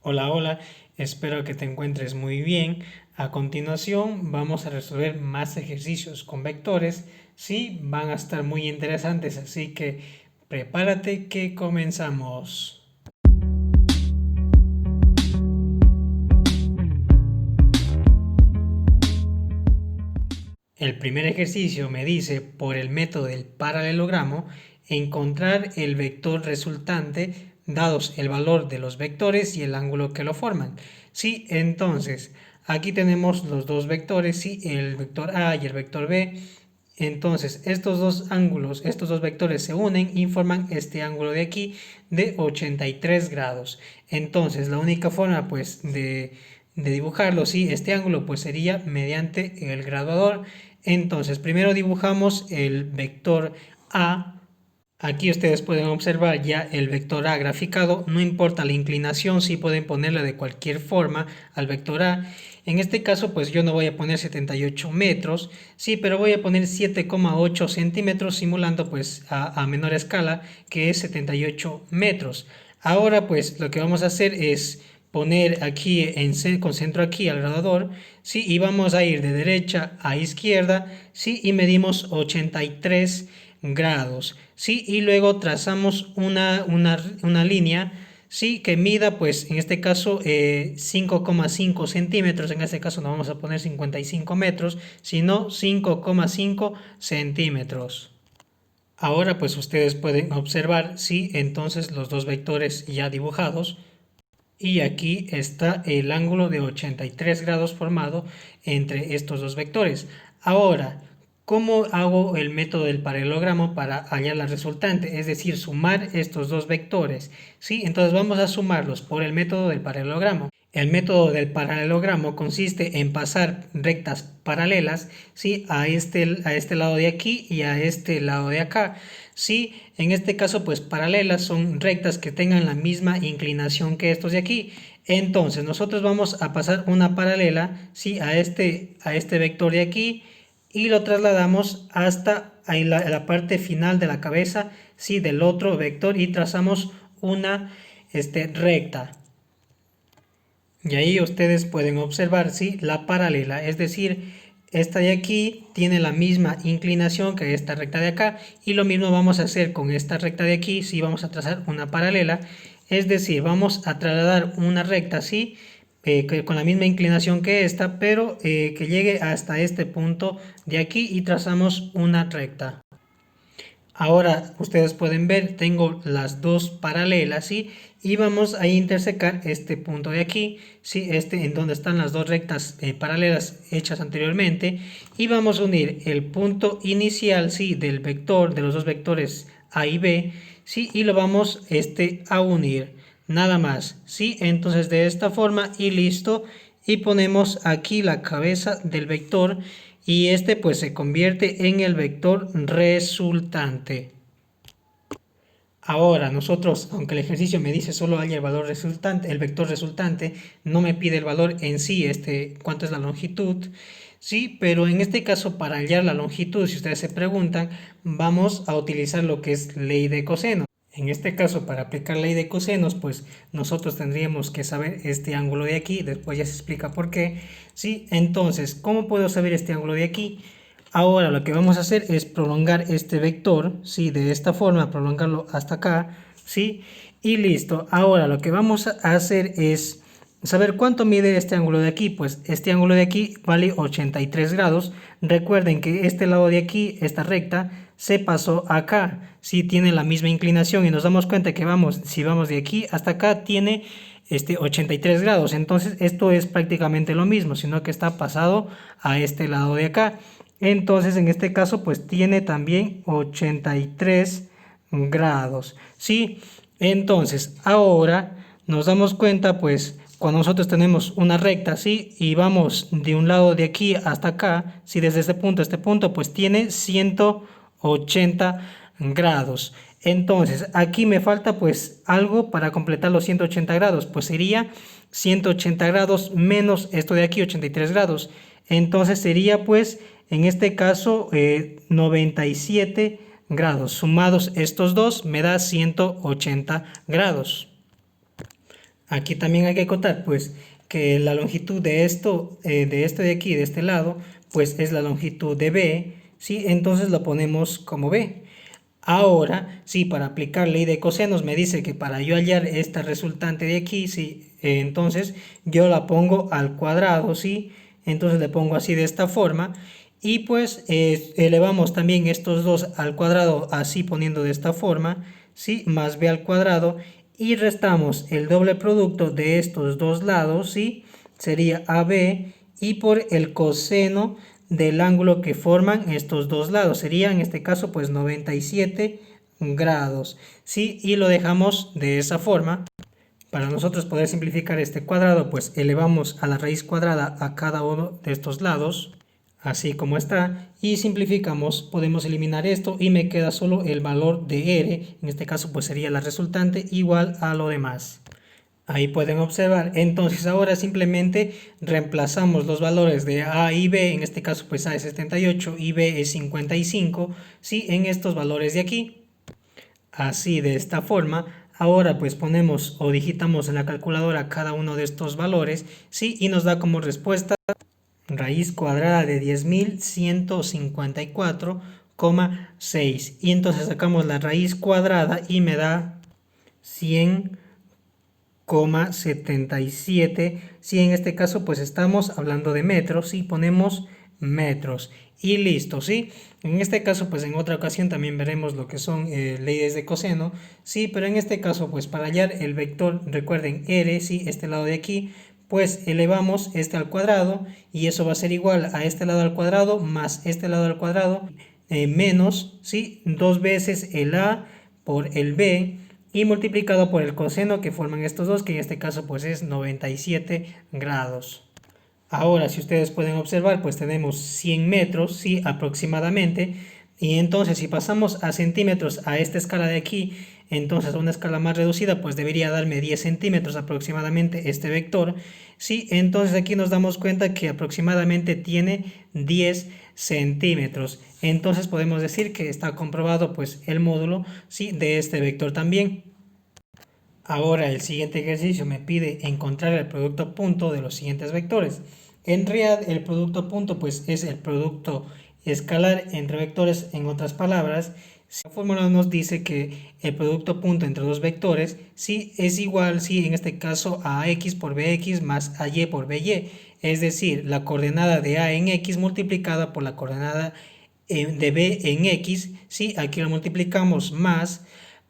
Hola, hola, espero que te encuentres muy bien. A continuación vamos a resolver más ejercicios con vectores. Sí, van a estar muy interesantes, así que prepárate que comenzamos. El primer ejercicio me dice, por el método del paralelogramo, encontrar el vector resultante dados el valor de los vectores y el ángulo que lo forman. Sí, entonces, aquí tenemos los dos vectores, sí, el vector A y el vector B. Entonces, estos dos ángulos, estos dos vectores se unen y forman este ángulo de aquí de 83 grados. Entonces, la única forma pues de dibujarlo, sí, este ángulo pues sería mediante el graduador. Entonces, primero dibujamos el vector A. Aquí ustedes pueden observar ya el vector A graficado, no importa la inclinación, sí pueden ponerle de cualquier forma al vector A. En este caso, pues yo no voy a poner 78 metros, sí, pero voy a poner 7,8 centímetros, simulando pues a menor escala, que es 78 metros. Ahora, pues lo que vamos a hacer es poner aquí, con centro aquí al graduador, sí, y vamos a ir de derecha a izquierda, sí, y medimos 83 grados, ¿sí? Y luego trazamos una línea, ¿sí? Que mida, pues, en este caso, 5,5 centímetros. En este caso no vamos a poner 55 metros, sino 5,5 centímetros. Ahora, pues, ustedes pueden observar, ¿sí? Entonces, los dos vectores ya dibujados. Y aquí está el ángulo de 83 grados formado entre estos dos vectores. Ahora, ¿cómo hago el método del paralelogramo para hallar la resultante? Es decir, sumar estos dos vectores. ¿Sí? Entonces vamos a sumarlos por el método del paralelogramo. El método del paralelogramo consiste en pasar rectas paralelas, ¿sí? a este lado de aquí y a este lado de acá. Sí, en este caso, pues paralelas son rectas que tengan la misma inclinación que estos de aquí. Entonces, nosotros vamos a pasar una paralela, ¿sí? a este vector de aquí y lo trasladamos hasta ahí la parte final de la cabeza, ¿sí? del otro vector y trazamos una recta. Y ahí ustedes pueden observar, ¿sí? la paralela, es decir, esta de aquí tiene la misma inclinación que esta recta de acá y lo mismo vamos a hacer con esta recta de aquí, si vamos a trazar una paralela, es decir, vamos a trasladar una recta así, con la misma inclinación que esta, pero que llegue hasta este punto de aquí y trazamos una recta. Ahora ustedes pueden ver, tengo las dos paralelas, ¿sí? Y vamos a intersecar este punto de aquí, ¿sí? En donde están las dos rectas paralelas hechas anteriormente. Y vamos a unir el punto inicial, ¿sí? Del vector, de los dos vectores A y B, ¿sí? Y lo vamos a unir, nada más, ¿sí? Entonces de esta forma y listo. Y ponemos aquí la cabeza del vector y pues se convierte en el vector resultante. Ahora nosotros, aunque el ejercicio me dice solo haya el valor resultante, el vector resultante, no me pide el valor en sí, cuánto es la longitud, sí, pero en este caso para hallar la longitud, si ustedes se preguntan, vamos a utilizar lo que es ley de coseno. En este caso, para aplicar ley de cosenos, pues nosotros tendríamos que saber este ángulo de aquí, después ya se explica por qué, ¿sí? Entonces, ¿cómo puedo saber este ángulo de aquí? Ahora lo que vamos a hacer es prolongar este vector, ¿sí? De esta forma, prolongarlo hasta acá, ¿sí? Y listo. Ahora lo que vamos a hacer es saber cuánto mide este ángulo de aquí. Pues este ángulo de aquí vale 83 grados. Recuerden que este lado de aquí, esta recta, se pasó acá. Sí, tiene la misma inclinación y nos damos cuenta que si vamos de aquí hasta acá, tiene 83 grados. Entonces esto es prácticamente lo mismo, sino que está pasado a este lado de acá. Entonces en este caso pues tiene también 83 grados. ¿Sí? Entonces ahora nos damos cuenta pues cuando nosotros tenemos una recta, ¿sí? Y vamos de un lado de aquí hasta acá, si desde este punto a este punto, pues tiene 180 grados. Entonces, aquí me falta pues algo para completar los 180 grados, pues sería 180 grados menos esto de aquí, 83 grados. Entonces sería pues, en este caso, 97 grados. Sumados estos dos me da 180 grados. Aquí también hay que acotar pues que la longitud de aquí, de este lado, pues es la longitud de B, ¿sí? Entonces lo ponemos como B. Ahora, sí, para aplicar ley de cosenos me dice que para yo hallar esta resultante de aquí, sí, entonces yo la pongo al cuadrado, ¿sí? Entonces le pongo así de esta forma y pues elevamos también estos dos al cuadrado así poniendo de esta forma, ¿sí? Más b al cuadrado y restamos el doble producto de estos dos lados, ¿sí? Sería AB y por el coseno del ángulo que forman estos dos lados. Sería en este caso pues 97 grados, ¿sí? Y lo dejamos de esa forma. Para nosotros poder simplificar este cuadrado, pues elevamos a la raíz cuadrada a cada uno de estos lados, así como está, y simplificamos, podemos eliminar esto y me queda solo el valor de R, en este caso pues sería la resultante igual a lo demás. Ahí pueden observar, entonces ahora simplemente reemplazamos los valores de A y B, en este caso pues A es 78 y B es 55, ¿sí? En estos valores de aquí. Así, de esta forma, ahora pues ponemos o digitamos en la calculadora cada uno de estos valores, ¿sí? Y nos da como respuesta raíz cuadrada de 10.154,6. Y entonces sacamos la raíz cuadrada y me da 100,77. Si en este caso pues estamos hablando de metros y ponemos metros y listo, ¿sí? En este caso pues en otra ocasión también veremos lo que son leyes de coseno, sí, pero en este caso pues para hallar el vector, recuerden r, sí, este lado de aquí, pues elevamos este al cuadrado y eso va a ser igual a este lado al cuadrado más este lado al cuadrado menos, sí, dos veces el a por el b y multiplicado por el coseno que forman estos dos, que en este caso pues es 97 grados. Ahora, si ustedes pueden observar, pues tenemos 100 metros, sí, aproximadamente. Y entonces, si pasamos a centímetros a esta escala de aquí, entonces a una escala más reducida, pues debería darme 10 centímetros aproximadamente este vector. Sí, entonces aquí nos damos cuenta que aproximadamente tiene 10 centímetros. Entonces podemos decir que está comprobado pues el módulo, sí, de este vector también. Ahora el siguiente ejercicio me pide encontrar el producto punto de los siguientes vectores. En realidad el producto punto pues es el producto escalar entre vectores, en otras palabras. La fórmula nos dice que el producto punto entre dos vectores sí es igual, sí, en este caso a x por bx más a y por by, es decir, la coordenada de a en x multiplicada por la coordenada de b en x, sí, aquí lo multiplicamos más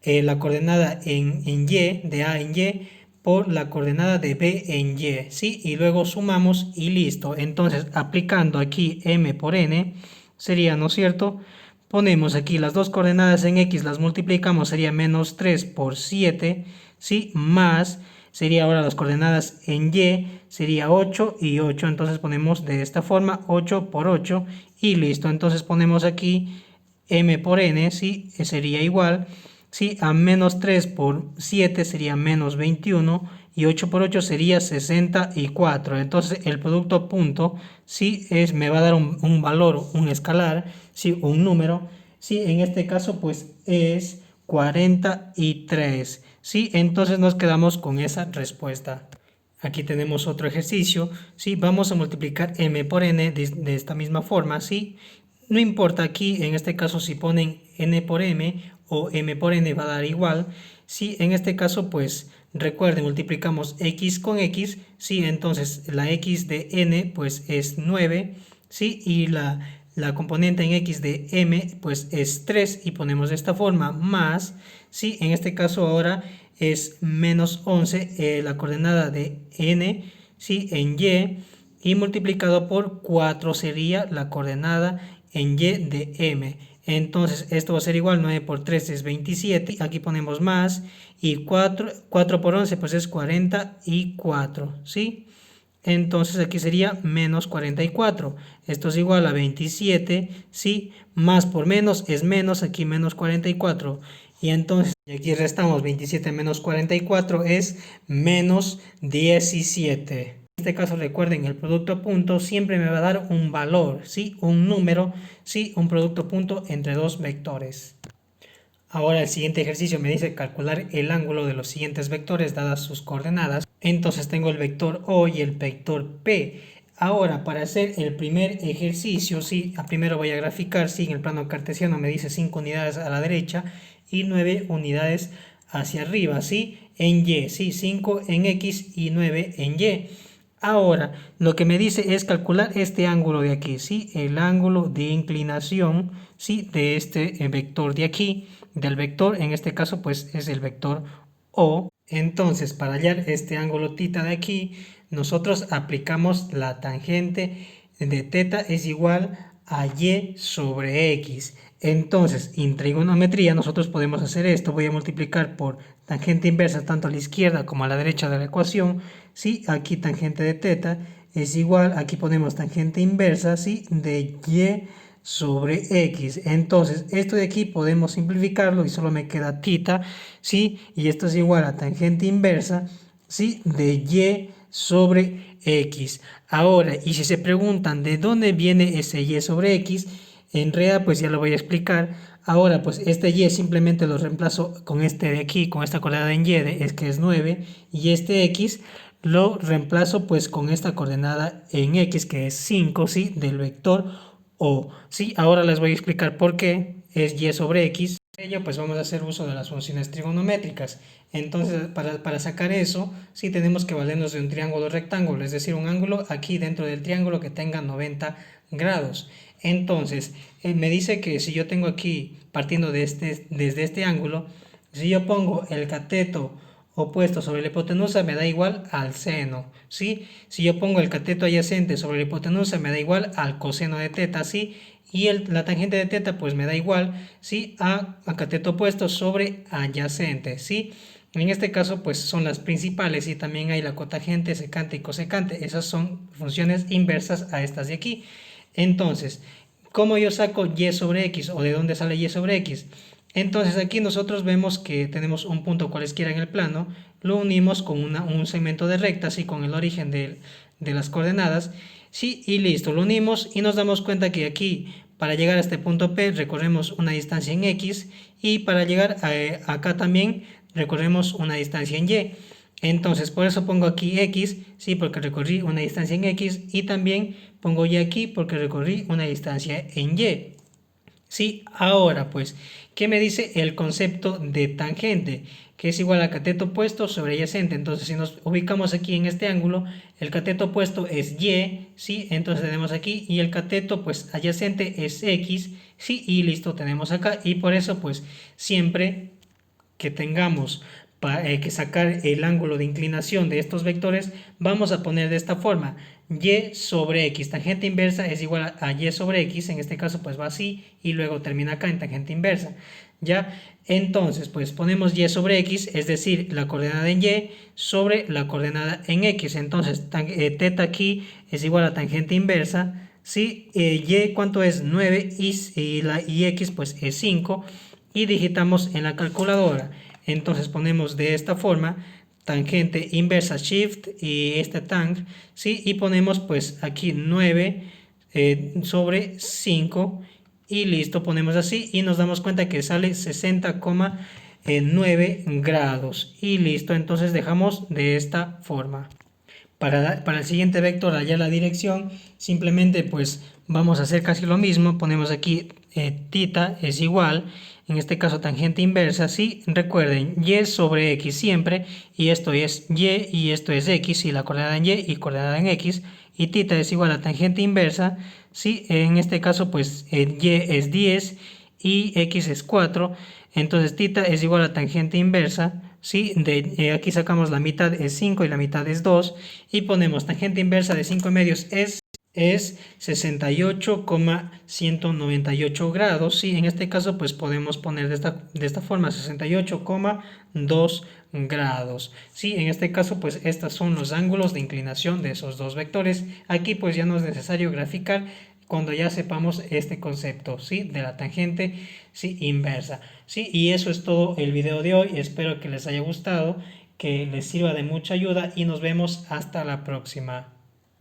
la coordenada en y, de a en y, por la coordenada de b en y, ¿sí? Y luego sumamos y listo. Entonces, aplicando aquí m por n, sería, ¿no es cierto? Ponemos aquí las dos coordenadas en x, las multiplicamos, sería menos 3 por 7, ¿sí? Más, sería ahora las coordenadas en y, sería 8 y 8, entonces ponemos de esta forma 8 por 8 y listo. Entonces ponemos aquí m por n, ¿sí? Sería igual, ¿sí? A menos 3 por 7 sería menos 21 y 8 por 8 sería 64. Entonces el producto punto, ¿sí? Me va a dar un valor, un escalar, ¿sí? Un número, ¿sí? En este caso pues es 43, ¿sí? Entonces nos quedamos con esa respuesta. Aquí tenemos otro ejercicio, ¿sí? Vamos a multiplicar m por n de esta misma forma, ¿sí? No importa aquí, en este caso, si ponen n por m o m por n va a dar igual. Si en este caso, pues recuerden, multiplicamos x con x, ¿sí? Entonces la x de n pues es 9, ¿sí? Y la componente en x de m pues es 3 y ponemos de esta forma más, ¿sí? En este caso ahora es menos 11 la coordenada de n, ¿sí? En y multiplicado por 4 sería la coordenada en y de m. Entonces esto va a ser igual, 9 por 3 es 27, aquí ponemos más y 4 por 11 pues es 44, ¿sí? Entonces aquí sería menos 44, esto es igual a 27, ¿sí? Más por menos es menos, aquí menos 44 y entonces aquí restamos 27 menos 44 es menos 17. En este caso recuerden, el producto punto siempre me va a dar un valor, ¿sí? Un número, ¿sí? Un producto punto entre dos vectores. Ahora el siguiente ejercicio me dice calcular el ángulo de los siguientes vectores dadas sus coordenadas. Entonces tengo el vector O y el vector P. Ahora, para hacer el primer ejercicio, sí, primero voy a graficar, sí, en el plano cartesiano me dice 5 unidades a la derecha y 9 unidades hacia arriba, sí, en Y, sí, 5 en X y 9 en Y. Ahora, lo que me dice es calcular este ángulo de aquí, ¿sí? El ángulo de inclinación, ¿sí? De este vector de aquí, del vector, en este caso, pues es el vector O. Entonces, para hallar este ángulo θ de aquí, nosotros aplicamos la tangente de θ es igual a Y sobre X. Entonces, en trigonometría nosotros podemos hacer esto. Voy a multiplicar por tangente inversa tanto a la izquierda como a la derecha de la ecuación. ¿Sí? Aquí tangente de θ es igual, aquí ponemos tangente inversa, ¿sí? De Y sobre X. Entonces, esto de aquí podemos simplificarlo y solo me queda θ, ¿sí? Y esto es igual a tangente inversa, ¿sí? De Y sobre X. Ahora, y si se preguntan de dónde viene ese Y sobre X, en realidad pues ya lo voy a explicar. Ahora pues este Y simplemente lo reemplazo con este de aquí, con esta coordenada en Y, es que es 9, y este X lo reemplazo pues con esta coordenada en X que es 5, ¿sí? Del vector O, ¿sí? Ahora les voy a explicar por qué es Y sobre X. Para ello pues vamos a hacer uso de las funciones trigonométricas. Entonces para sacar eso, sí tenemos que valernos de un triángulo rectángulo, es decir, un ángulo aquí dentro del triángulo que tenga 90 grados. Entonces, me dice que si yo tengo aquí, partiendo desde este ángulo, si yo pongo el cateto opuesto sobre la hipotenusa me da igual al seno, ¿sí? Si yo pongo el cateto adyacente sobre la hipotenusa me da igual al coseno de θ, ¿sí? Y la tangente de θ pues me da igual, ¿sí? A cateto opuesto sobre adyacente, ¿sí? En este caso pues son las principales y también hay la cotangente, secante y cosecante. Esas son funciones inversas a estas de aquí. Entonces, ¿cómo yo saco Y sobre X o de dónde sale Y sobre X? Entonces aquí nosotros vemos que tenemos un punto cualesquiera en el plano, lo unimos con un segmento de recta, así con el origen de las coordenadas, sí, y listo, lo unimos y nos damos cuenta que aquí para llegar a este punto P recorremos una distancia en X y para llegar acá también recorremos una distancia en Y. Entonces por eso pongo aquí X, sí, porque recorrí una distancia en X y también pongo Y aquí porque recorrí una distancia en Y. Sí, ahora pues, ¿qué me dice el concepto de tangente? Que es igual a cateto opuesto sobre adyacente. Entonces, si nos ubicamos aquí en este ángulo, el cateto opuesto es Y, ¿sí? Entonces tenemos aquí, y el cateto pues adyacente es X, ¿sí? Y listo, tenemos acá. Y por eso pues, siempre que tengamos que sacar el ángulo de inclinación de estos vectores, vamos a poner de esta forma: Y sobre X, tangente inversa es igual a Y sobre X, en este caso pues va así y luego termina acá en tangente inversa, ¿ya? Entonces pues ponemos Y sobre X, es decir, la coordenada en Y sobre la coordenada en X. Entonces θ aquí es igual a tangente inversa, ¿sí? Y ¿cuánto es? 9 y X pues es 5 y digitamos en la calculadora. Entonces ponemos de esta forma tangente inversa shift y este tang, ¿sí? Y ponemos pues aquí 9 sobre 5 y listo, ponemos así y nos damos cuenta que sale 60,9 grados y listo, entonces dejamos de esta forma. Para el siguiente vector, hallar la dirección, simplemente pues vamos a hacer casi lo mismo. Ponemos aquí θ es igual, en este caso tangente inversa, sí, recuerden, Y sobre X siempre, y esto es Y esto es X, y la coordenada en Y coordenada en X, y θ es igual a tangente inversa, sí, en este caso pues Y es 10 y X es 4, entonces θ es igual a tangente inversa, ¿sí? Aquí sacamos la mitad es 5 y la mitad es 2 y ponemos tangente inversa de 5 medios es 68,198 grados, ¿sí? En este caso pues podemos poner de esta forma 68,2 grados, ¿sí? En este caso pues estos son los ángulos de inclinación de esos dos vectores. Aquí pues ya no es necesario graficar cuando ya sepamos este concepto, ¿sí? De la tangente, ¿sí? Inversa, ¿sí? Y eso es todo el video de hoy. Espero que les haya gustado, que les sirva de mucha ayuda y nos vemos hasta la próxima.